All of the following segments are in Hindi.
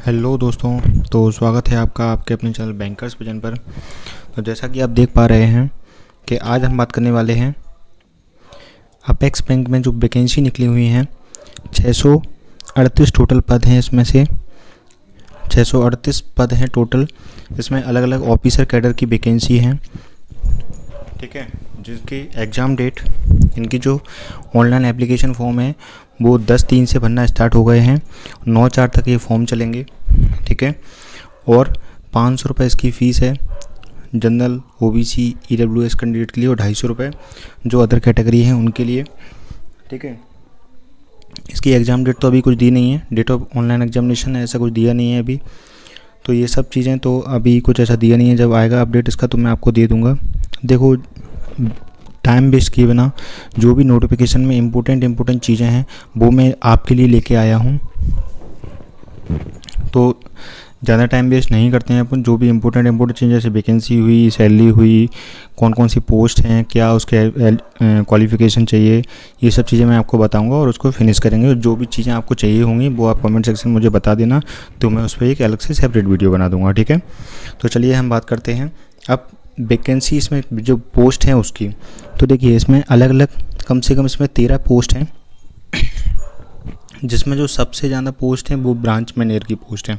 हेलो दोस्तों। तो स्वागत है आपका आपके अपने चैनल बैंकर्स विजन पर। तो जैसा कि आप देख पा रहे हैं कि आज हम बात करने वाले हैं अपेक्स बैंक में जो वैकेंसी निकली हुई हैं 638 टोटल पद हैं। इसमें से 638 पद हैं टोटल। इसमें अलग अलग ऑफिसर कैडर की वैकेंसी हैं, ठीक है, जिसकी एग्ज़ाम डेट, इनकी जो ऑनलाइन एप्लीकेशन फॉर्म है वो 10/3 से भरना स्टार्ट हो गए हैं। 9/4 तक ये फॉर्म चलेंगे, ठीक है। और 500 रुपये इसकी फ़ीस है जनरल, ओबीसी, ईडब्ल्यूएस कैंडिडेट के लिए, और 250 रुपये जो अदर कैटेगरी हैं उनके लिए, ठीक है। इसकी एग्ज़ाम डेट तो अभी कुछ दी नहीं है, डेट ऑफ ऑनलाइन एग्जामिनेशन है, ऐसा कुछ दिया नहीं है अभी। तो ये सब चीज़ें तो अभी कुछ ऐसा दिया नहीं है। जब आएगा अपडेट इसका तो मैं आपको दे दूँगा। देखो, टाइम वेस्ट किए बिना जो भी नोटिफिकेशन में इम्पोर्टेंट चीज़ें हैं वो मैं आपके लिए लेके आया हूँ। तो ज़्यादा टाइम वेस्ट नहीं करते हैं अपन। जो भी इम्पोर्टेंट चीज़ें जैसे वैकेंसी हुई, सैलरी हुई, कौन कौन सी पोस्ट हैं, क्या उसके क्वालिफ़िकेशन चाहिए, ये सब चीज़ें मैं आपको बताऊंगा और उसको फिनिश करेंगे। और जो भी चीज़ें आपको चाहिए होंगी वो आप कमेंट सेक्शन में मुझे बता देना, तो मैं उस पर एक अलग से सेपरेट वीडियो बना दूँगा, ठीक है। तो चलिए हम बात करते हैं अब वैकेंसी, इसमें जो पोस्ट हैं उसकी। तो देखिए, इसमें अलग अलग कम से कम इसमें 13 पोस्ट हैं, जिसमें जो सबसे ज़्यादा पोस्ट हैं वो ब्रांच मैनेजर की पोस्ट हैं।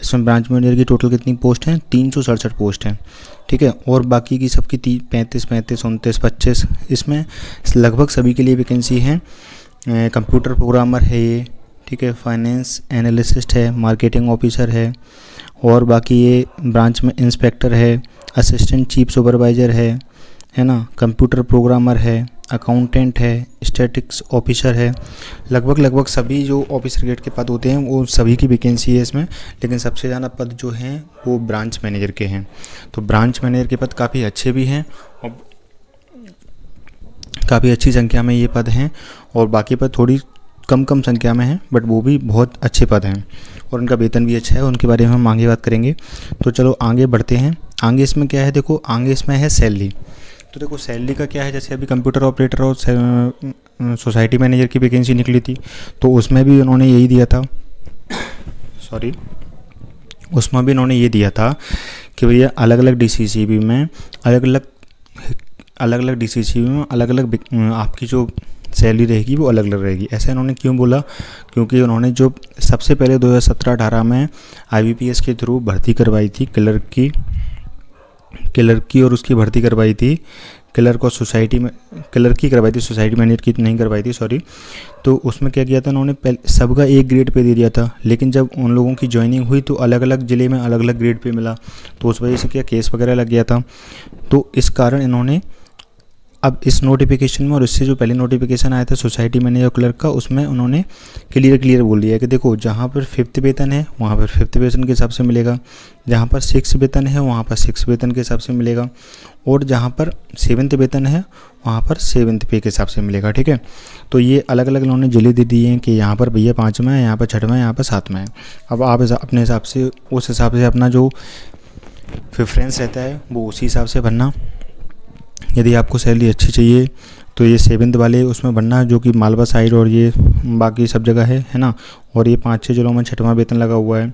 इसमें ब्रांच मैनेजर की टोटल कितनी पोस्ट हैं? 367 पोस्ट हैं, ठीक है। और बाकी की सबकी 35, 29, 25 इसमें लगभग सभी के लिए वैकेंसी हैं। कंप्यूटर प्रोग्रामर है ये, ठीक है, फाइनेंस एनालिस्ट है, मार्केटिंग ऑफिसर है, और बाकी ये ब्रांच में इंस्पेक्टर है, असिस्टेंट चीफ सुपरवाइज़र है ना, कंप्यूटर प्रोग्रामर है, अकाउंटेंट है, स्टैटिक्स ऑफिसर है। लगभग सभी जो ऑफिसर ग्रेड के पद होते हैं वो सभी की वैकेंसी है इसमें। लेकिन सबसे ज़्यादा पद जो हैं वो ब्रांच मैनेजर के हैं। तो ब्रांच मैनेजर के पद काफ़ी अच्छे भी हैं और काफ़ी अच्छी संख्या में ये पद हैं, और बाकी पद थोड़ी कम संख्या में हैं, बट वो भी बहुत अच्छे पद हैं और उनका वेतन भी अच्छा है। उनके बारे में हम आगे बात करेंगे। तो चलो आगे बढ़ते हैं। आगे इसमें क्या है, देखो आगे इसमें है सैलरी। तो देखो सैलरी का क्या है, जैसे अभी कंप्यूटर ऑपरेटर और सोसाइटी मैनेजर की वैकेंसी निकली थी, तो उसमें भी उन्होंने यही दिया था उसमें भी इन्होंने ये दिया था कि भैया अलग अलग डीसीसीबी में अलग अलग आपकी जो सैलरी रहेगी वो अलग अलग रहेगी। ऐसा इन्होंने क्यों बोला? क्योंकि उन्होंने जो सबसे पहले 2017-18 में IBPS के थ्रू भर्ती करवाई थी क्लर्क की, और उसकी भर्ती करवाई थी क्लर्क की करवाई थी, सोसाइटी मैनेजर की नहीं करवाई थी, सॉरी। तो उसमें क्या किया था उन्होंने, सबका एक ग्रेड पे दे दिया था, लेकिन जब उन लोगों की ज्वाइनिंग हुई तो अलग अलग ज़िले में अलग अलग ग्रेड पे मिला, तो उस वजह से क्या केस वगैरह लग गया था। तो इस कारण इन्होंने अब इस नोटिफिकेशन में और इससे जो पहले नोटिफिकेशन आया था सोसाइटी मैनेजर क्लर्क का, उसमें उन्होंने क्लियर बोल दिया है कि देखो जहाँ पर 5th वेतन है वहाँ पर 5th वेतन के हिसाब से मिलेगा, जहाँ पर 6th वेतन है वहाँ पर 6th वेतन के हिसाब से मिलेगा, और जहाँ पर 7th वेतन है वहाँ पर 7th पे के हिसाब से मिलेगा, ठीक है। तो ये अलग अलग इन्होंने जिले दे दिए हैं कि यहाँ पर भैया 5वां है, यहाँ पर 6वां है, यहाँ पर 7वां है। अब आप अपने हिसाब से उस हिसाब से अपना जो प्रेफरेंस रहता है वो उसी हिसाब से भरना। यदि आपको सैलरी अच्छी चाहिए तो ये 7th वाले उसमें बनना, जो कि मालवा साइड और ये बाकी सब जगह है ना। और ये 5-6 जिलों में 6वां वेतन लगा हुआ है,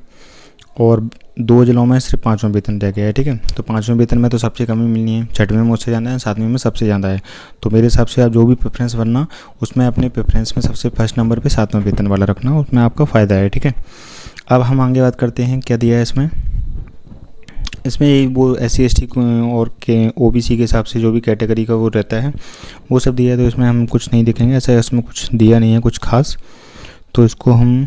और 2 जिलों में सिर्फ 5वां वेतन रह गया है, ठीक है। तो 5वें वेतन में तो सबसे कम ही मिलनी है, 6वें में उससे ज़्यादा है, 7वें में सबसे ज़्यादा है। तो मेरे हिसाब से आप जो भी प्रेफरेंस बनना उसमें अपने प्रेफरेंस में सबसे फर्स्ट नंबर पर 7वां वेतन वाला रखना, उसमें आपका फ़ायदा है, ठीक है। अब हम आगे बात करते हैं क्या दिया है इसमें वो SC/ST और के OBC के हिसाब से जो भी कैटेगरी का वो रहता है वो सब दिया है। तो इसमें हम कुछ नहीं देखेंगे, ऐसा इसमें कुछ दिया नहीं है कुछ खास, तो इसको हम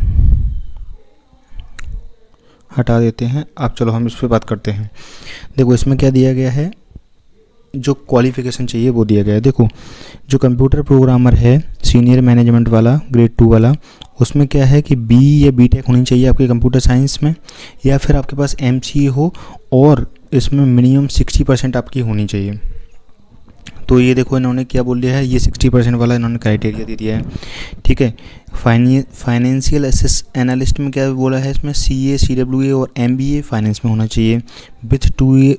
हटा देते हैं। अब चलो हम इस पर बात करते हैं। देखो इसमें क्या दिया गया है, जो क्वालिफ़िकेशन चाहिए वो दिया गया है। देखो जो कंप्यूटर प्रोग्रामर है सीनियर मैनेजमेंट वाला ग्रेड 2 वाला, उसमें क्या है कि BE या BTech होनी चाहिए आपके कंप्यूटर साइंस में, या फिर आपके पास MCA हो, और इसमें मिनिमम 60% आपकी होनी चाहिए। तो ये देखो इन्होंने क्या बोल दिया है, ये 60% वाला इन्होंने क्राइटेरिया दे दिया है, ठीक है। फाइनेंशियल एनालिस्ट में क्या बोला है, इसमें CA, CWA और MBA फाइनेंस में होना चाहिए with 2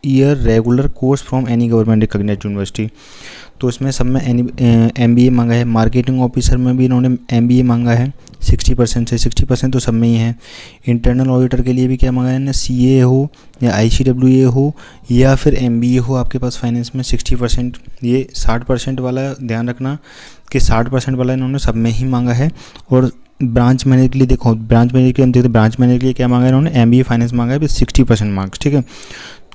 year regular course from any government recognised university. तो इसमें सब में MBA मांगा है। मार्केटिंग ऑफिसर में भी इन्होंने MBA मांगा है 60% से, 60% तो सब में ही है। इंटरनल ऑडिटर के लिए भी क्या मांगा है ना, CA हो या ICWA हो या फिर MBA हो आपके पास फाइनेंस में 60%। ये 60% वाला ध्यान रखना कि 60% वाला इन्होंने सब में ही मांगा है। और ब्रांच मैनेजर के लिए देखो, ब्रांच मैनेजर के लिए हम देखते हैं, ब्रांच मैनेजर के लिए क्या मांगा है इन्होंने, MBA फाइनेंस मांगा है 60% मार्क्स, ठीक है।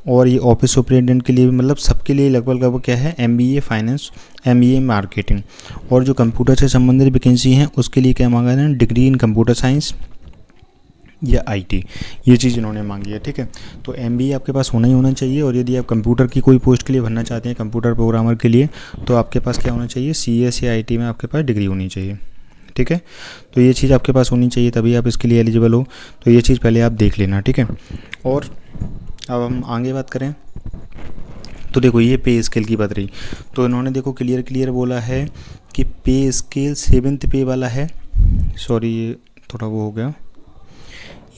और ये ऑफिस सुपरिटेंडेंट के लिए भी, मतलब सबके लिए लगभग क्या है, MBA फाइनेंस, MBA मार्केटिंग। और जो कंप्यूटर से संबंधित वैकेंसी हैं उसके लिए क्या मांगा है, डिग्री इन कंप्यूटर साइंस या IT, ये चीज़ इन्होंने मांगी है, ठीक है। तो MBA आपके पास होना ही होना चाहिए। और यदि आप कंप्यूटर की कोई पोस्ट के लिए भरना चाहते हैं, कंप्यूटर प्रोग्रामर के लिए, तो आपके पास क्या होना चाहिए, CS या IT में आपके पास डिग्री होनी चाहिए, ठीक है। तो ये चीज़ आपके पास होनी चाहिए, तभी आप इसके लिए एलिजिबल हो। तो ये चीज़ पहले आप देख लेना, ठीक है। और अब हम आगे बात करें तो देखो ये पे स्केल की बात रही, तो इन्होंने देखो क्लियर बोला है कि पे स्केल 7th पे वाला है। सॉरी, ये थोड़ा वो हो गया।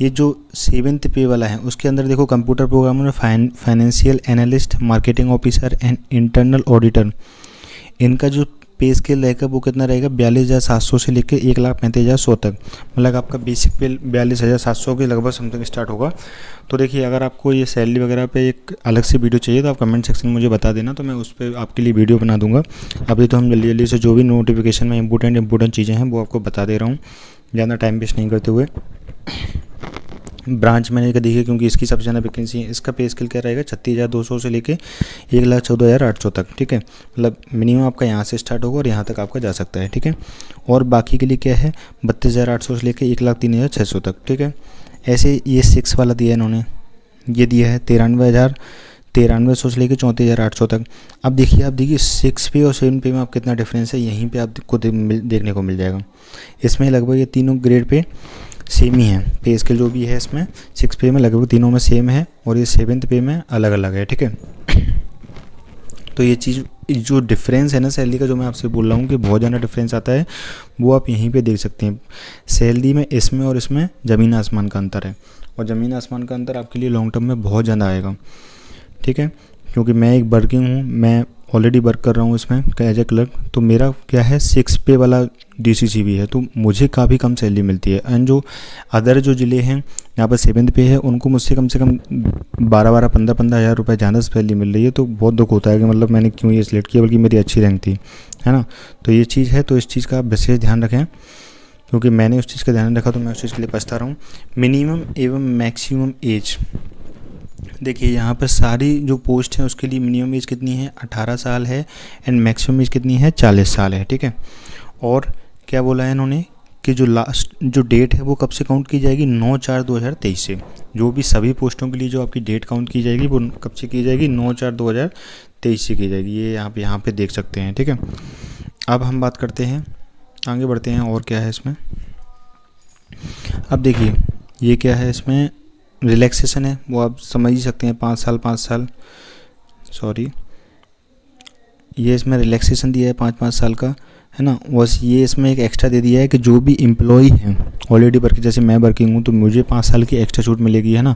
ये जो 7th पे वाला है उसके अंदर देखो computer programmer, financial analyst, marketing officer and internal auditor, इनका जो पे स्केल रहेगा वो कितना रहेगा, 42,700 से लेकर 1,35,100 तक। मतलब आपका बेसिक पे 42,700 के लगभग समथिंग स्टार्ट होगा। तो देखिए अगर आपको ये सैलरी वगैरह पे एक अलग से वीडियो चाहिए तो आप कमेंट सेक्शन में मुझे बता देना, तो मैं उस पर आपके लिए वीडियो बना दूंगा। अभी तो हम जल्दी से जो भी नोटिफिकेशन में इंपॉर्टेंट चीज़ें हैं वो आपको बता दे रहा हूँ, ज़्यादा टाइम वेस्ट नहीं करते हुए। ब्रांच मैनेजर का देखिए, क्योंकि इसकी सबसे ज़्यादा वैकेंसी है, इसका पे स्केल क्या रहेगा 36,200 से लेके 1,14,800 तक, ठीक है। मतलब मिनिमम आपका यहाँ से स्टार्ट होगा और यहाँ तक आपका जा सकता है, ठीक है। और बाकी के लिए क्या है 32,800 से लेके 1,03,600 तक, ठीक है। ऐसे ये 6 वाला दिया है इन्होंने, ये दिया है 93,100 से लेकर 34,800 तक। अब देखिए 6 पे और 7 पे में आप कितना डिफरेंस है, यहीं पे आपको देखने को मिल जाएगा। इसमें लगभग ये तीनों ग्रेड पे सेम ही है, पे स्केल जो भी है इसमें 6 पे में लगभग तीनों में सेम है, और ये 7th पे में अलग अलग है, ठीक है। तो ये चीज़ जो डिफरेंस है ना सैलरी का, जो मैं आपसे बोल रहा हूँ कि बहुत ज़्यादा डिफरेंस आता है, वो आप यहीं पे देख सकते हैं। सैलरी में इसमें और इसमें ज़मीन आसमान का अंतर है, और ज़मीन आसमान का अंतर आपके लिए लॉन्ग टर्म में बहुत ज़्यादा आएगा, ठीक है। क्योंकि मैं एक वर्किंग हूँ, मैं ऑलरेडी वर्क कर रहा हूँ इसमें एज ए क्लर्क, तो मेरा क्या है 6 पे वाला DCC भी है, तो मुझे काफ़ी कम सैलरी मिलती है। एंड जो अदर जो ज़िले हैं यहाँ पर 7th पे है, उनको मुझसे कम से कम 12-12, 15-15 हज़ार रुपये ज़्यादा सैलरी मिल रही है। तो बहुत दुख होता है कि मतलब मैंने क्यों ये सिलेक्ट किया, बल्कि मेरी अच्छी रैंक थी, है ना। तो ये चीज़ है, तो इस चीज़ का आप विशेष ध्यान रखें, क्योंकि मैंने उस चीज़ का ध्यान रखा तो मैं उस चीज़ के लिए पछता रहा हूँ। मिनिमम एवं मैक्सिमम एज, देखिए यहाँ पर सारी जो पोस्ट हैं उसके लिए मिनिमम एज कितनी है 18 साल है, एंड मैक्सिमम एज कितनी है 40 साल है, ठीक है। और क्या बोला है इन्होंने कि जो लास्ट जो डेट है वो कब से काउंट की जाएगी, 9/4/2023 से। जो भी सभी पोस्टों के लिए जो आपकी डेट काउंट की जाएगी वो कब से की जाएगी, 9/4/2023 से की जाएगी। ये यहाँ पे देख सकते हैं, ठीक है। अब हम बात करते हैं, आगे बढ़ते हैं, और क्या है इसमें। अब देखिए ये क्या है, इसमें रिलैक्सेशन है, वो आप समझ ही सकते हैं, 5 साल, सॉरी, ये इसमें रिलैक्सेशन दिया है 5-5 साल का, है ना। बस ये इसमें एक एक्स्ट्रा दे दिया है कि जो भी एम्प्लॉई हैं ऑलरेडी वर्किंग, जैसे मैं वर्किंग हूँ तो मुझे 5 साल की एक्स्ट्रा छूट मिलेगी, है ना।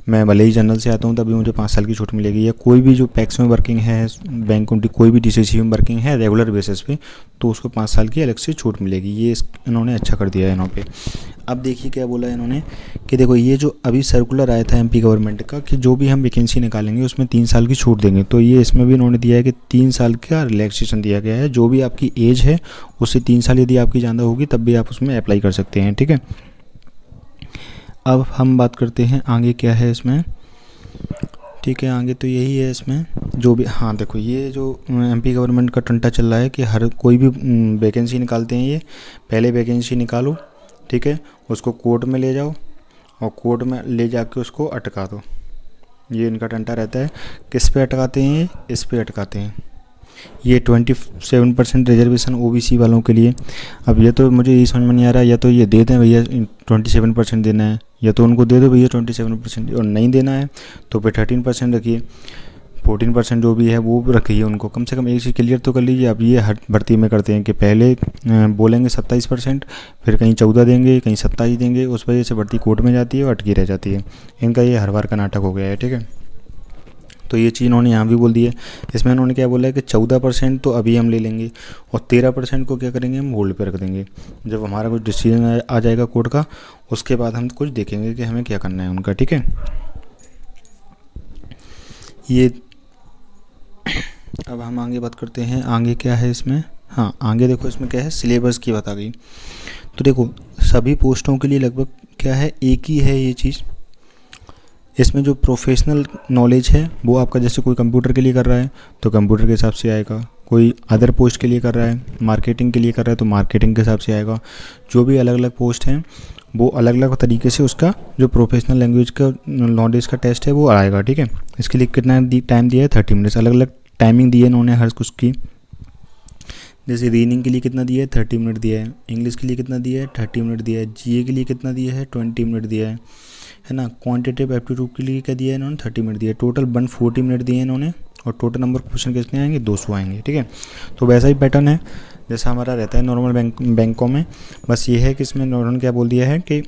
मैं भले ही जनरल से आता हूँ तभी मुझे 5 साल की छूट मिलेगी। या कोई भी जो पैक्स में वर्किंग है, बैंक कोई भी DCC में वर्किंग है रेगुलर बेसिस पे, तो उसको 5 साल की अलग से छूट मिलेगी। ये इन्होंने अच्छा कर दिया है यहाँ पे। अब देखिए क्या बोला है इन्होंने कि देखो ये जो अभी सर्कुलर आया था MP गवर्नमेंट का कि जो भी हम वैकेंसी निकालेंगे उसमें 3 साल की छूट देंगे, तो ये इसमें भी इन्होंने दिया है कि 3 साल का रिलैक्सेशन दिया गया है। जो भी आपकी एज है उससे 3 साल यदि आपकी ज़्यादा होगी तब भी आप उसमें अप्लाई कर सकते हैं, ठीक है। अब हम बात करते हैं आगे क्या है इसमें, ठीक है। आगे तो यही है इसमें जो भी, हाँ देखो ये जो MP गवर्नमेंट का टंटा चल रहा है कि हर कोई भी वैकेंसी निकालते हैं, ये पहले वैकेंसी निकालो, ठीक है, उसको कोर्ट में ले जाओ और कोर्ट में ले जाके उसको अटका दो। ये इनका टंटा रहता है। किस पे अटकाते हैं, इस पे अटकाते हैं। ये 27% रिजर्वेशन OBC वालों के लिए। अब ये तो मुझे यही समझ में नहीं आ रहा, या तो ये दे दें भैया 27% देना है, या तो उनको दे दो भैया 27%, और नहीं देना है तो फिर 13% रखिए, 14% जो भी है वो रखिए। उनको कम से कम एक चीज़ क्लियर तो कर लीजिए। अब ये हर भर्ती में करते हैं कि पहले बोलेंगे 27%, फिर कहीं 14 देंगे, कहीं 27 देंगे, उस वजह से भर्ती कोर्ट में जाती है और अटकी रह जाती है। इनका ये हर बार का नाटक हो गया है, ठीक है। तो ये चीज़ इन्होंने यहाँ भी बोल दी है। इसमें इन्होंने क्या बोला है कि 14% तो अभी हम ले लेंगे और 13% को क्या करेंगे, हम होल्ड पे रख देंगे। जब हमारा कुछ डिसीजन आ जाएगा कोर्ट का, उसके बाद हम कुछ देखेंगे कि हमें क्या करना है उनका, ठीक है। ये अब हम आगे बात करते हैं, आगे क्या है इसमें। हाँ, आगे देखो इसमें क्या है, सिलेबस की बात आ गई। तो देखो सभी पोस्टों के लिए लगभग क्या है, एक ही है ये चीज़। इसमें जो प्रोफेशनल नॉलेज है वो आपका, जैसे कोई कंप्यूटर के लिए कर रहा है तो कंप्यूटर के हिसाब से आएगा, कोई अदर पोस्ट के लिए कर रहा है, मार्केटिंग के लिए कर रहा है तो मार्केटिंग के हिसाब से आएगा। जो भी अलग अलग पोस्ट हैं वो अलग अलग तरीके से उसका जो प्रोफेशनल लैंग्वेज का नॉलेज का टेस्ट है वो आएगा, ठीक है। इसके लिए कितना टाइम दिया है, 30 मिनट्स। अलग अलग टाइमिंग दी है इन्होंने हर कुछ की। जैसे रीडिंग के लिए कितना दिया है, 30 मिनट दिया है। इंग्लिश के लिए कितना दिया है, 30 मिनट दिया है। जीए के लिए कितना दिया है, 20 मिनट दिया है ना। क्वांटिटेटिव एप्टीट्यूड के लिए क्या दिया है इन्होंने, 30 मिनट दिया है। टोटल 140 मिनट दिए हैं इन्होंने और टोटल नंबर क्वेश्चन कितने आएंगे, 200 आएंगे, ठीक है। तो वैसा ही पैटर्न है जैसा हमारा रहता है नॉर्मल बैंकों में। बस ये है कि इसमें इन्होंने क्या बोल दिया है कि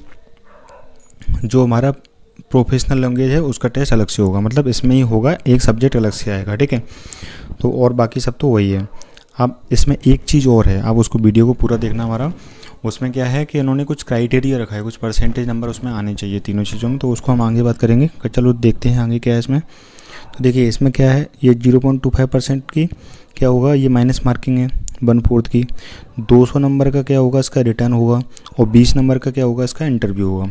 जो हमारा प्रोफेशनल लैंग्वेज है उसका टेस्ट अलग से होगा, मतलब इसमें ही होगा, एक सब्जेक्ट अलग से आएगा, ठीक है। तो और बाकी सब तो वही है। अब इसमें एक चीज़ और है, आप उसको वीडियो को पूरा देखना हमारा। उसमें क्या है कि इन्होंने कुछ क्राइटेरिया रखा है, कुछ परसेंटेज नंबर उसमें आने चाहिए तीनों चीज़ों में, तो उसको हम आगे बात करेंगे। चलो देखते हैं आगे क्या है इसमें। तो देखिए इसमें क्या है, ये 0.25% की क्या होगा, ये माइनस मार्किंग है 1/4 की। 200 नंबर का क्या होगा, इसका रिटर्न होगा। और 20 नंबर का क्या होगा, इसका इंटरव्यू होगा।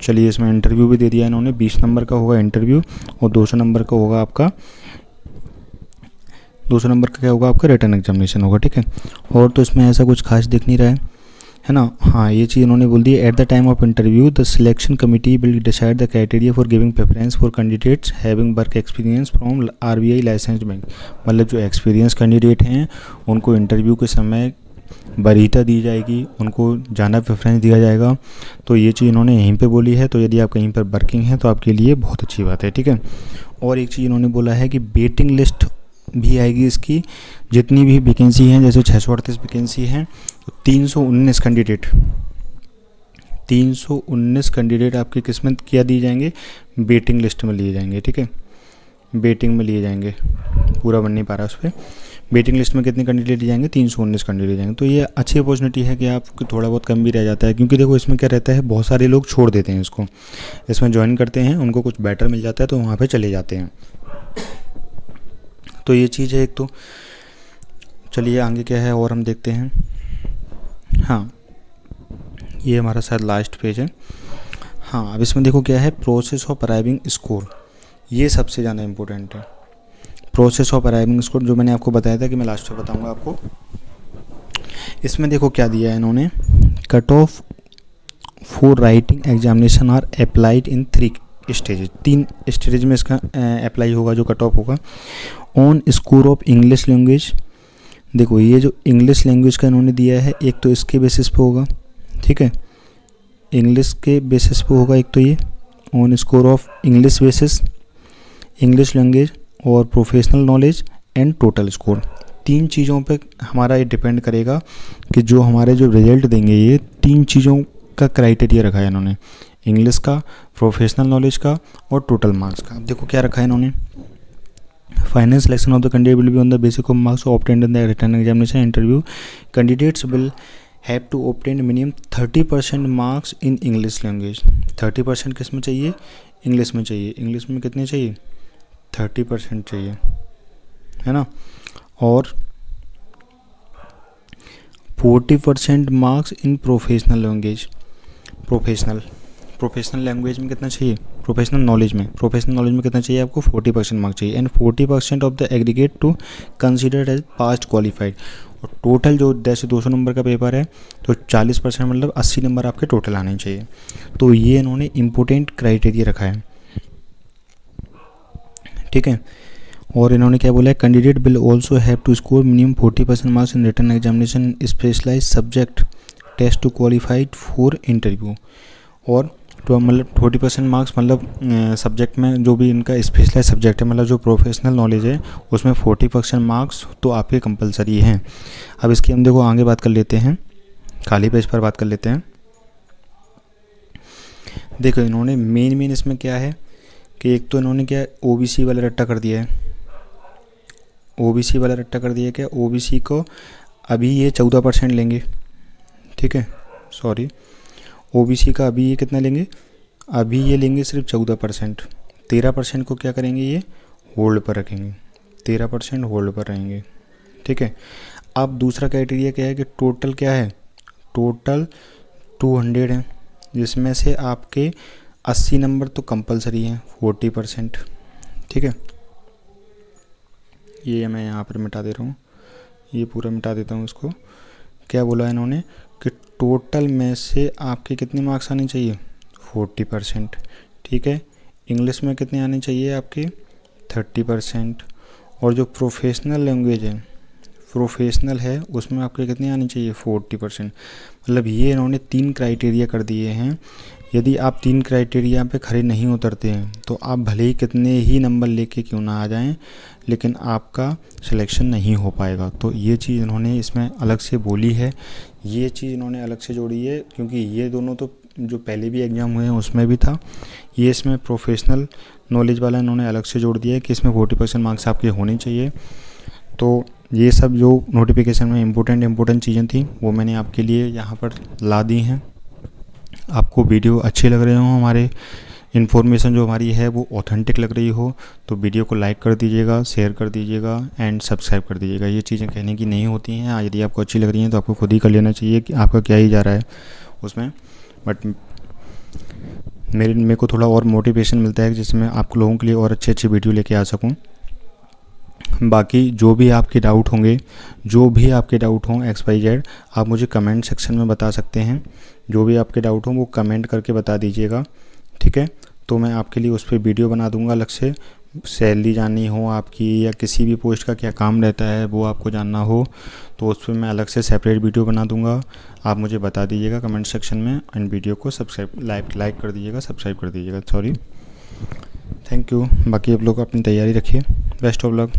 चलिए इसमें इंटरव्यू भी दे दिया इन्होंने, 20 नंबर का होगा इंटरव्यू और 200 नंबर का होगा आपका, 200 नंबर का क्या होगा आपका रिटर्न एग्जामिनेशन होगा, ठीक है। और तो इसमें ऐसा कुछ खास दिख नहीं रहा है ना। हाँ, ये चीज़ इन्होंने बोल दी, at the time of interview the selection committee will decide the criteria for giving preference for candidates having work experience from RBI licensed bank. मतलब जो एक्सपीरियंस कैंडिडेट हैं उनको इंटरव्यू के समय वरीयता दी जाएगी, उनको ज़्यादा प्रेफरेंस दिया जाएगा। तो ये चीज़ इन्होंने यहीं पे बोली है। तो यदि आप कहीं पर वर्किंग है तो आपके लिए बहुत अच्छी बात है, ठीक है। और एक चीज़ इन्होंने बोला है कि वेटिंग लिस्ट भी आएगी इसकी, जितनी भी वैकेंसी हैं, जैसे 638 वैकेंसी हैं तो 319 कैंडिडेट आपकी किस्मत क्या दिए जाएंगे, वेटिंग लिस्ट में लिए जाएंगे, ठीक है। वेटिंग में लिए जाएंगे, पूरा बन नहीं पा रहा उस पर। वेटिंग लिस्ट में कितने कैंडिडेट जाएंगे, 319 कैंडिडेट जाएंगे। तो ये अच्छी अपॉर्चुनिटी है कि आपको थोड़ा बहुत कम भी रह जाता है, क्योंकि देखो इसमें क्या रहता है, बहुत सारे लोग छोड़ देते हैं इसको, इसमें ज्वाइन करते हैं, उनको कुछ बेटर मिल जाता है तो वहाँ पे चले जाते हैं। तो ये चीज़ है एक। तो चलिए आगे क्या है और हम देखते हैं। हाँ, ये हमारा शायद लास्ट पेज है। हाँ, अब इसमें देखो क्या है, प्रोसेस ऑफ अराइविंग स्कोर। ये सबसे ज़्यादा इम्पोर्टेंट है, प्रोसेस ऑफ अराइविंग स्कोर, जो मैंने आपको बताया था कि मैं लास्ट में बताऊंगा आपको। इसमें देखो क्या दिया है इन्होंने, cut off for writing examination are applied in 3 stages. 3 stage में इसका अप्लाई होगा, जो कट ऑफ होगा। On score of English language, देखो ये जो इंग्लिश लैंग्वेज का इन्होंने दिया है, एक तो इसके बेसिस पे होगा, ठीक है, इंग्लिश के बेसिस पे होगा एक तो ये, on score of English basis, English language और professional knowledge and total score. 3 चीज़ों पे हमारा ये डिपेंड करेगा कि जो हमारे जो रिजल्ट देंगे, ये 3 चीज़ों का क्राइटेरिया रखा है इन्होंने, इंग्लिश का, प्रोफेशनल नॉलेज का और टोटल मार्क्स का। देखो क्या रखा है इन्होंने, final selection of the candidate will be on the basis of marks obtained in the written examination interview. Candidates will have to obtain minimum 30% marks in English language. 30% किस में चाहिए, इंग्लिश में चाहिए। इंग्लिश में कितने चाहिए, 30% चाहिए, है ना। और 40% marks in professional language. Professional language में कितना चाहिए, प्रोफेशनल नॉलेज में कितना चाहिए आपको, 40% मार्क्स चाहिए। And 40% of the aggregate to considered as past qualified. और टोटल जो जैसे 200 नंबर का पेपर है तो 40% मतलब 80 नंबर आपके टोटल आने चाहिए। तो ये इन्होंने इम्पोर्टेंट क्राइटेरिया रखा है, ठीक है। और इन्होंने क्या बोला है, candidate will also have to score minimum 40% marks in written examination specialise subject test to qualified for interview. और तो मतलब 40% मार्क्स मतलब सब्जेक्ट में जो भी इनका स्पेशलाइज सब्जेक्ट है, मतलब जो प्रोफेशनल नॉलेज है उसमें 40% मार्क्स तो आपके कंपलसरी हैं। अब इसकी हम देखो आगे बात कर लेते हैं, खाली पेज पर बात कर लेते हैं। देखो इन्होंने मेन इसमें क्या है कि एक तो इन्होंने क्या ओबीसी वाला रट्टा कर दिया है, ओबीसी वाला रट्टा कर दिया है। क्या ओबीसी को अभी ये 14% लेंगे, ठीक है, सॉरी, ओबीसी का अभी ये कितना लेंगे, अभी ये लेंगे सिर्फ 14%। 13% को क्या करेंगे, ये होल्ड पर रखेंगे, 13% होल्ड पर रहेंगे, ठीक है। अब दूसरा क्राइटेरिया क्या है कि टोटल क्या है, टोटल 200 है, जिसमें से आपके 80 नंबर तो कंपलसरी हैं, 40%, ठीक है। ये मैं यहाँ पर मिटा दे रहा हूँ, ये पूरा मिटा देता हूँ इसको। क्या बोला इन्होंने कि टोटल में से आपके कितने मार्क्स आने चाहिए, 40%, ठीक है। इंग्लिश में कितने आने चाहिए आपके, 30%। और जो प्रोफेशनल लैंग्वेज है, प्रोफेशनल है, उसमें आपके कितने आने चाहिए, 40%। मतलब ये इन्होंने 3 क्राइटेरिया कर दिए हैं। यदि आप 3 क्राइटेरिया पे खड़े नहीं उतरते हैं तो आप भले ही कितने ही नंबर लेके क्यों ना आ जाएं, लेकिन आपका सिलेक्शन नहीं हो पाएगा। तो ये चीज़ इन्होंने इसमें अलग से बोली है, ये चीज़ इन्होंने अलग से जोड़ी है, क्योंकि ये दोनों तो जो पहले भी एग्ज़ाम हुए हैं उसमें भी था। ये इसमें प्रोफेशनल नॉलेज वाला इन्होंने अलग से जोड़ दिया है कि इसमें 40% मार्क्स आपके होने चाहिए। तो ये सब जो नोटिफिकेशन में इम्पोर्टेंट चीज़ें थी वो मैंने आपके लिए यहाँ पर ला दी हैं। आपको वीडियो अच्छे लग रहे हो, हमारे इन्फॉर्मेशन जो हमारी है वो ऑथेंटिक लग रही हो, तो वीडियो को लाइक कर दीजिएगा, शेयर कर दीजिएगा एंड सब्सक्राइब कर दीजिएगा। ये चीज़ें कहने की नहीं होती हैं, यदि आपको अच्छी लग रही हैं तो आपको खुद ही कर लेना चाहिए कि आपका क्या ही जा रहा है उसमें। बट मेरे को थोड़ा और मोटिवेशन मिलता है जिसमें आप लोगों के लिए और अच्छे वीडियो लेके आ सकूँ। बाकी जो भी आपके डाउट होंगे, जो भी आपके डाउट हों XYZ, आप मुझे कमेंट सेक्शन में बता सकते हैं। जो भी आपके डाउट हों वो कमेंट करके बता दीजिएगा, ठीक है। तो मैं आपके लिए उस पर वीडियो बना दूंगा अलग से। सैलरी जाननी हो आपकी या किसी भी पोस्ट का क्या काम रहता है वो आपको जानना हो तो उस पर मैं अलग से सेपरेट वीडियो बना दूंगा। आप मुझे बता दीजिएगा कमेंट सेक्शन में एंड वीडियो को सब्सक्राइब लाइक कर दीजिएगा, सब्सक्राइब कर दीजिएगा, सॉरी। Thank you. बाकी आप लोग अपनी तैयारी रखिए। Best of luck.